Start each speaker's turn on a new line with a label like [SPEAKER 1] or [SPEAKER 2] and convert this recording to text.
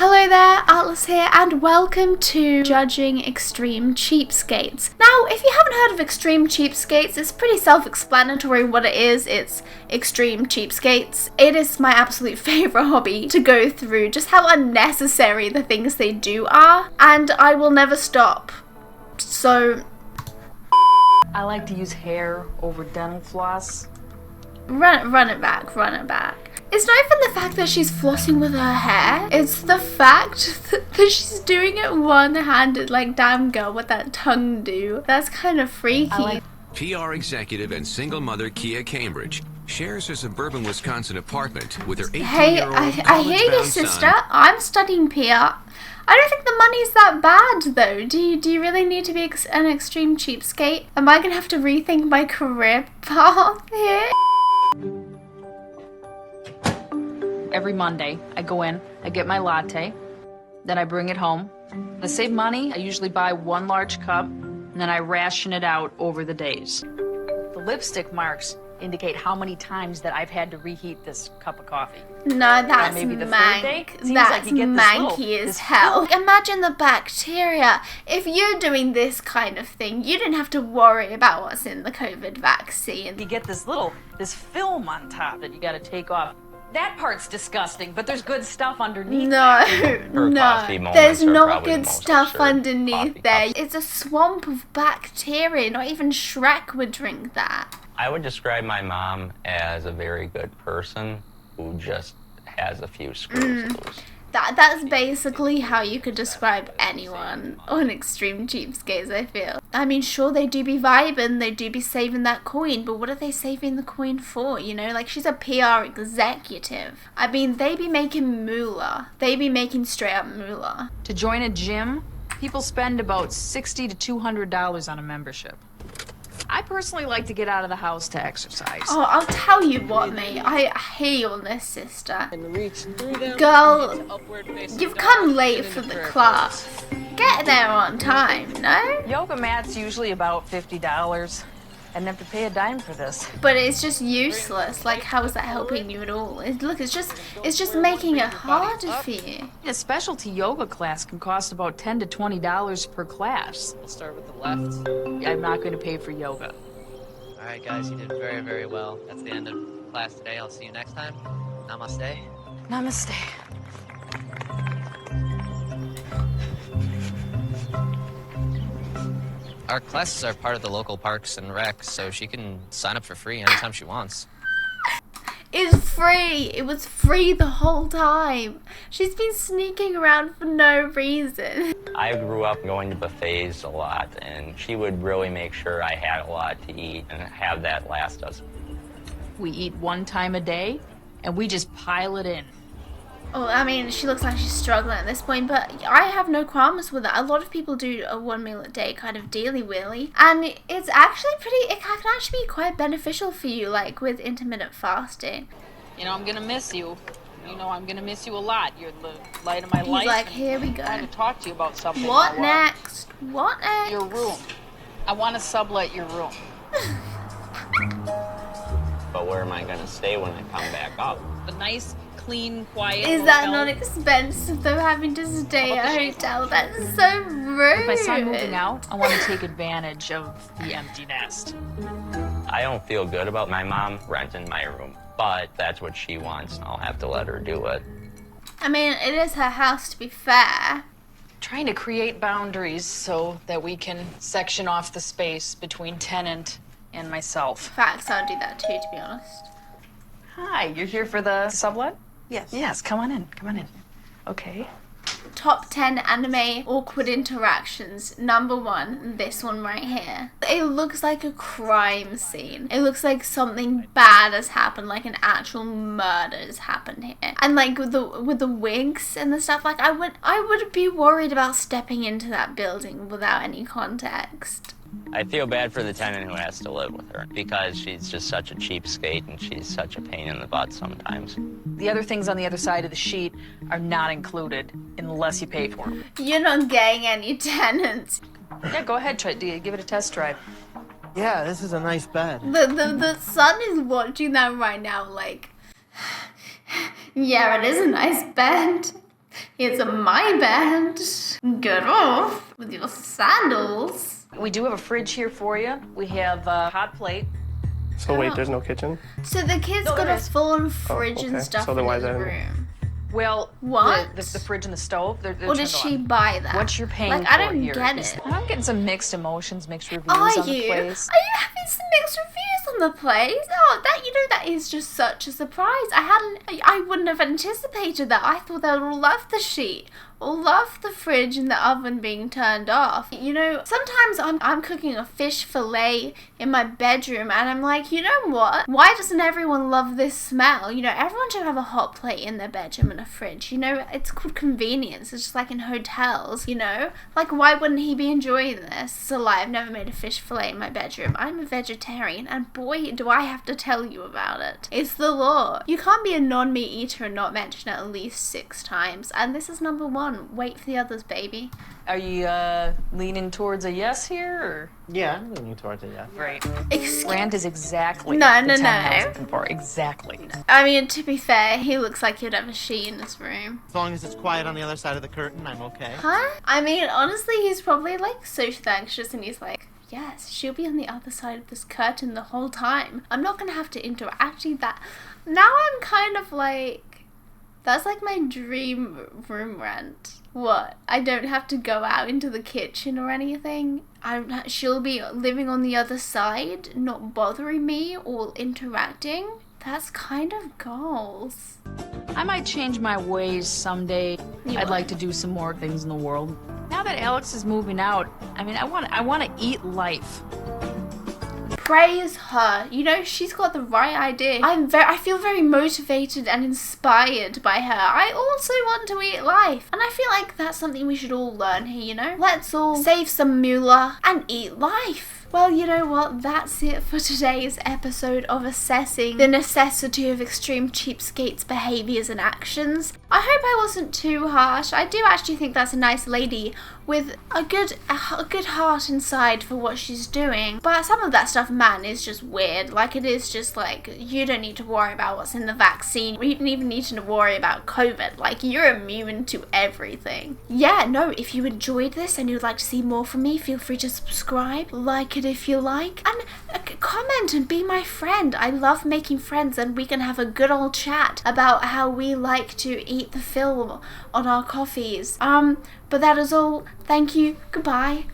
[SPEAKER 1] Hello there, Artless here, and welcome to Judging Extreme Cheapskates. Now, if you haven't heard of Extreme Cheapskates, it's pretty self-explanatory what it is. It's extreme cheapskates. It is my absolute favourite hobby to go through just how unnecessary the things they do are, and I will never stop. So,
[SPEAKER 2] I like to use hair over dental floss.
[SPEAKER 1] run it back. It's not even the fact that she's flossing with her hair, it's the fact that she's doing it one-handed, like, damn girl, what that tongue do? That's kind of freaky.
[SPEAKER 3] PR executive and single mother Kia Cambridge shares her suburban Wisconsin apartment with her 18-year-old
[SPEAKER 1] I hear you, sister. I'm studying PR. I don't think the money's that bad, though. Do you really need to be an extreme cheapskate? Am I gonna have to rethink my career path here?
[SPEAKER 2] Every Monday, I go in, I get my latte, then I bring it home. To save money, I usually buy one large cup, and then I ration it out over the days. The lipstick marks indicate how many times that I've had to reheat this cup of coffee.
[SPEAKER 1] No, that's
[SPEAKER 2] maybe the third day? Seems
[SPEAKER 1] That's
[SPEAKER 2] like you get
[SPEAKER 1] manky as hell. Imagine the bacteria. If you're doing this kind of thing, you didn't have to worry about what's in the COVID vaccine.
[SPEAKER 2] You get this film on top that you gotta take off. That part's disgusting, but there's good stuff underneath.
[SPEAKER 1] No, there's not
[SPEAKER 4] probably
[SPEAKER 1] good
[SPEAKER 4] the most
[SPEAKER 1] stuff
[SPEAKER 4] absurd
[SPEAKER 1] underneath
[SPEAKER 4] coffee
[SPEAKER 1] there.
[SPEAKER 4] cups.
[SPEAKER 1] It's a swamp of bacteria. Not even Shrek would drink that.
[SPEAKER 4] I would describe my mom as a very good person who just has a few screws loose.
[SPEAKER 1] That's basically how you could describe anyone on Extreme Cheapskates, I feel. I mean, sure, they do be vibing, they do be saving that coin, but what are they saving the coin for, you know? Like, she's a PR executive. I mean, they be making moolah. They be making straight up moolah.
[SPEAKER 2] To join a gym, people spend about $60 to $200 on a membership. I personally like to get out of the house to exercise.
[SPEAKER 1] Oh, I'll tell you what, mate. I hear you on this, sister. Girl, you've come late for the class. Get there on time, no?
[SPEAKER 2] Yoga mat's usually about $50. I didn't have to pay a dime for this.
[SPEAKER 1] But it's just useless. Like, how is that helping you at all? Look, it's just making it harder for you.
[SPEAKER 2] A specialty yoga class can cost about $10 to $20 per class.
[SPEAKER 5] We'll start with the left.
[SPEAKER 2] I'm not going to pay for yoga.
[SPEAKER 5] All right, guys, you did very, very well. That's the end of class today. I'll see you next time. Namaste.
[SPEAKER 2] Namaste.
[SPEAKER 5] Our classes are part of the local parks and recs, so she can sign up for free anytime she wants.
[SPEAKER 1] It's free. It was free the whole time. She's been sneaking around for no reason.
[SPEAKER 4] I grew up going to buffets a lot, and she would really make sure I had a lot to eat and have that last us.
[SPEAKER 2] We eat one time a day, and we just pile it in.
[SPEAKER 1] Oh, I mean, she looks like she's struggling at this point, but I have no qualms with it. A lot of people do a 1 meal a day kind of daily willy, and it's actually it can actually be quite beneficial for you, like with intermittent fasting.
[SPEAKER 2] You know, I'm gonna miss you. You know, I'm gonna miss you a lot. You're the light of my life.
[SPEAKER 1] He's like, here we go.
[SPEAKER 2] I'm trying to talk to you about something.
[SPEAKER 1] What
[SPEAKER 2] now,
[SPEAKER 1] next? What next?
[SPEAKER 2] Your room. I want to sublet your room.
[SPEAKER 4] But where am I going to stay when I come back up?
[SPEAKER 2] A nice, clean, quiet
[SPEAKER 1] Is that
[SPEAKER 2] hotel.
[SPEAKER 1] not expensive though, having to stay at a hotel? That's so rude.
[SPEAKER 2] If I start moving out, I want to take advantage of the empty nest.
[SPEAKER 4] I don't feel good about my mom renting my room, but that's what she wants, and I'll have to let her do it.
[SPEAKER 1] I mean, it is her house, to be fair.
[SPEAKER 2] Trying to create boundaries so that we can section off the space between tenant and myself.
[SPEAKER 1] Facts, I'll do that too, to be honest.
[SPEAKER 2] Hi, you're here for the sublet?
[SPEAKER 6] Yes.
[SPEAKER 2] Yes, come on in, come on in. Okay.
[SPEAKER 1] Top 10 anime awkward interactions. Number 1, this one right here. It looks like a crime scene. It looks like something bad has happened, like an actual murder has happened here. And like with the wigs and the stuff, like I would be worried about stepping into that building without any context.
[SPEAKER 4] I feel bad for the tenant who has to live with her because she's just such a cheapskate and she's such a pain in the butt sometimes.
[SPEAKER 2] The other things on the other side of the sheet are not included unless you pay for them.
[SPEAKER 1] You're not getting any tenants.
[SPEAKER 2] Yeah, go ahead, give it a test drive.
[SPEAKER 6] Yeah, this is a nice bed.
[SPEAKER 1] The son is watching that right now like, yeah, it is a nice bed. It's my bed. Get off with your sandals.
[SPEAKER 2] We do have a fridge here for you. We have a hot plate.
[SPEAKER 7] So wait, there's no kitchen?
[SPEAKER 1] So the kid's
[SPEAKER 2] No,
[SPEAKER 1] got
[SPEAKER 2] there
[SPEAKER 1] a
[SPEAKER 2] is.
[SPEAKER 1] full-on fridge
[SPEAKER 7] okay.
[SPEAKER 1] and stuff
[SPEAKER 7] So then
[SPEAKER 1] in
[SPEAKER 7] why
[SPEAKER 1] his
[SPEAKER 7] is that in there?
[SPEAKER 1] room.
[SPEAKER 2] Well,
[SPEAKER 1] What?
[SPEAKER 2] The fridge and the stove, they're
[SPEAKER 1] Or
[SPEAKER 2] turned
[SPEAKER 1] does she
[SPEAKER 2] on.
[SPEAKER 1] buy that?
[SPEAKER 2] What you're paying
[SPEAKER 1] like,
[SPEAKER 2] for
[SPEAKER 1] I don't
[SPEAKER 2] here
[SPEAKER 1] get
[SPEAKER 2] is-
[SPEAKER 1] it.
[SPEAKER 2] I'm getting some mixed emotions, mixed reviews
[SPEAKER 1] Are
[SPEAKER 2] on the
[SPEAKER 1] you?
[SPEAKER 2] place.
[SPEAKER 1] Are you having some mixed reviews on the place? Oh, that is just such a surprise. I wouldn't have anticipated that. I thought they would all love the sheet, or love the fridge and the oven being turned off. You know, sometimes I'm cooking a fish fillet in my bedroom, and I'm like, you know what? Why doesn't everyone love this smell? You know, everyone should have a hot plate in their bedroom and a fridge. You know, it's called convenience. It's just like in hotels. You know, like why wouldn't he be enjoying this? It's a lie. I've never made a fish fillet in my bedroom. I'm a vegetarian, and boy, do I have to tell you about it. It's the law. You can't be a non-meat eater and not mention it at least 6 times. And this is number 1. Wait for the others, baby.
[SPEAKER 2] Are you leaning towards a yes here, or?
[SPEAKER 6] Yeah, I'm leaning towards it, yeah.
[SPEAKER 2] Right.
[SPEAKER 1] Excuse.
[SPEAKER 2] Rand is exactly
[SPEAKER 1] No,
[SPEAKER 2] the
[SPEAKER 1] no,
[SPEAKER 2] 10 I was
[SPEAKER 1] no.
[SPEAKER 2] looking for. Exactly.
[SPEAKER 1] I mean, to be fair, he looks like he'd have a sheet in his room.
[SPEAKER 6] As long as it's quiet on the other side of the curtain, I'm okay.
[SPEAKER 1] Huh? I mean, honestly, he's probably like social anxious, and he's like, yes, she'll be on the other side of this curtain the whole time. I'm not gonna have to interact. Actually, that now I'm kind of like, that's like my dream room rent. What? I don't have to go out into the kitchen or anything. She'll be living on the other side, not bothering me or interacting. That's kind of goals.
[SPEAKER 2] I might change my ways someday.
[SPEAKER 1] You
[SPEAKER 2] I'd
[SPEAKER 1] would.
[SPEAKER 2] like to do some more things in the world. Now that Alex is moving out, I mean, I want to eat life.
[SPEAKER 1] Praise her. You know, she's got the right idea. I feel very motivated and inspired by her. I also want to eat life. And I feel like that's something we should all learn here, you know? Let's all save some moolah and eat life. Well, you know what? That's it for today's episode of assessing the necessity of extreme cheapskates' behaviors and actions. I hope I wasn't too harsh. I do actually think that's a nice lady with a good heart inside for what she's doing. But some of that stuff, man, is just weird. Like, it is just like, you don't need to worry about what's in the vaccine. You don't even need to worry about COVID. Like, you're immune to everything. Yeah, no, if you enjoyed this and you'd like to see more from me, feel free to subscribe, like it if you like, and comment and be my friend. I love making friends, and we can have a good old chat about how we like to eat the film on our coffees. But that is all. Thank you. Goodbye.